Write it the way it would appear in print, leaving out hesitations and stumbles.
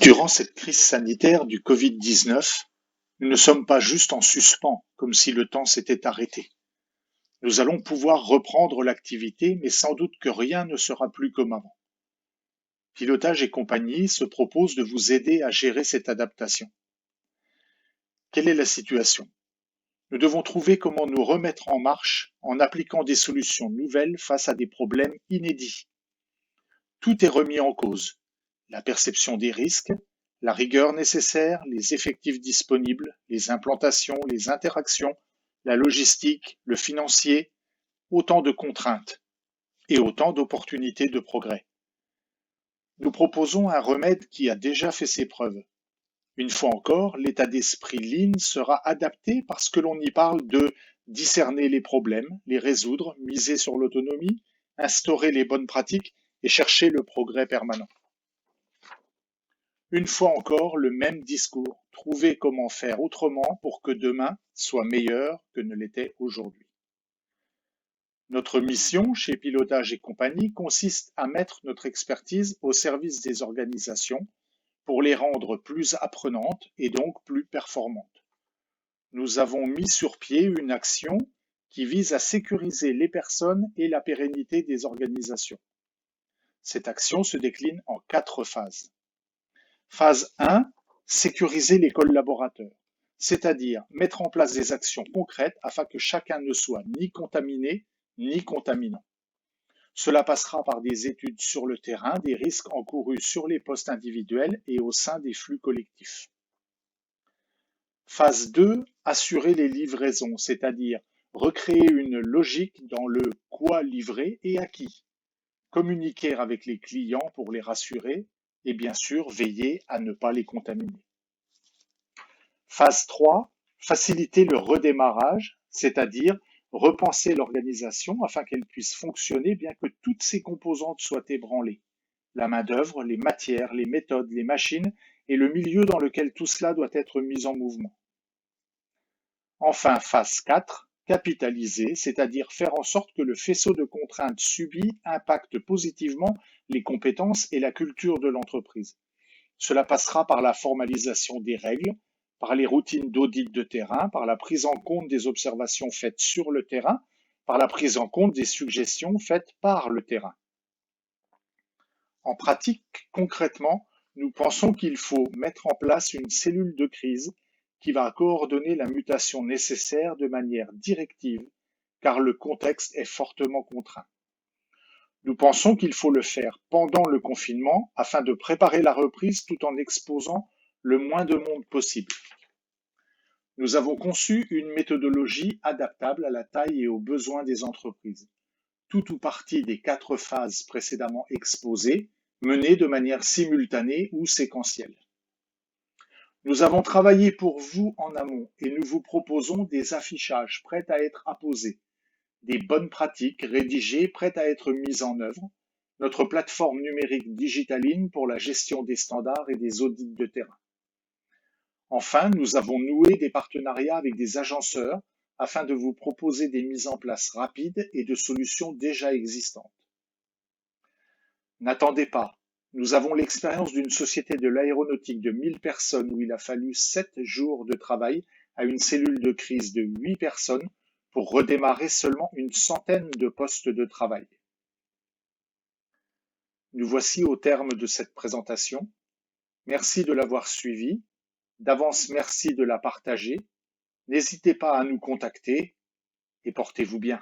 Durant cette crise sanitaire du Covid-19, nous ne sommes pas juste en suspens, comme si le temps s'était arrêté. Nous allons pouvoir reprendre l'activité, mais sans doute que rien ne sera plus comme avant. Pilotage et compagnie se propose de vous aider à gérer cette adaptation. Quelle est la situation? Nous devons trouver comment nous remettre en marche en appliquant des solutions nouvelles face à des problèmes inédits. Tout est remis en cause. La perception des risques, la rigueur nécessaire, les effectifs disponibles, les implantations, les interactions, la logistique, le financier, autant de contraintes et autant d'opportunités de progrès. Nous proposons un remède qui a déjà fait ses preuves. Une fois encore, l'état d'esprit Lean sera adapté parce que l'on y parle de discerner les problèmes, les résoudre, miser sur l'autonomie, instaurer les bonnes pratiques et chercher le progrès permanent. Une fois encore, le même discours, trouver comment faire autrement pour que demain soit meilleur que ne l'était aujourd'hui. Notre mission chez Pilotage et compagnie consiste à mettre notre expertise au service des organisations pour les rendre plus apprenantes et donc plus performantes. Nous avons mis sur pied une action qui vise à sécuriser les personnes et la pérennité des organisations. Cette action se décline en 4 phases. Phase 1, sécuriser les collaborateurs, c'est-à-dire mettre en place des actions concrètes afin que chacun ne soit ni contaminé ni contaminant. Cela passera par des études sur le terrain des risques encourus sur les postes individuels et au sein des flux collectifs. Phase 2, assurer les livraisons, c'est-à-dire recréer une logique dans le quoi livrer et à qui, communiquer avec les clients pour les rassurer et bien sûr veiller à ne pas les contaminer. Phase 3, faciliter le redémarrage, c'est-à-dire repenser l'organisation afin qu'elle puisse fonctionner bien que toutes ses composantes soient ébranlées. La main-d'œuvre, les matières, les méthodes, les machines et le milieu dans lequel tout cela doit être mis en mouvement. Enfin, phase 4, capitaliser, c'est-à-dire faire en sorte que le faisceau de contraintes subies impacte positivement les compétences et la culture de l'entreprise. Cela passera par la formalisation des règles, par les routines d'audit de terrain, par la prise en compte des observations faites sur le terrain, par la prise en compte des suggestions faites par le terrain. En pratique, concrètement, nous pensons qu'il faut mettre en place une cellule de crise qui va coordonner la mutation nécessaire de manière directive, car le contexte est fortement contraint. Nous pensons qu'il faut le faire pendant le confinement afin de préparer la reprise tout en exposant le moins de monde possible. Nous avons conçu une méthodologie adaptable à la taille et aux besoins des entreprises. Tout ou partie des 4 phases précédemment exposées, menées de manière simultanée ou séquentielle. Nous avons travaillé pour vous en amont et nous vous proposons des affichages prêts à être apposés, des bonnes pratiques rédigées prêtes à être mises en œuvre, notre plateforme numérique Digitaline pour la gestion des standards et des audits de terrain. Enfin, nous avons noué des partenariats avec des agenceurs afin de vous proposer des mises en place rapides et de solutions déjà existantes. N'attendez pas, nous avons l'expérience d'une société de l'aéronautique de 1000 personnes où il a fallu 7 jours de travail à une cellule de crise de 8 personnes pour redémarrer seulement une centaine de postes de travail. Nous voici au terme de cette présentation. Merci de l'avoir suivie. D'avance, merci de la partager. N'hésitez pas à nous contacter et portez-vous bien.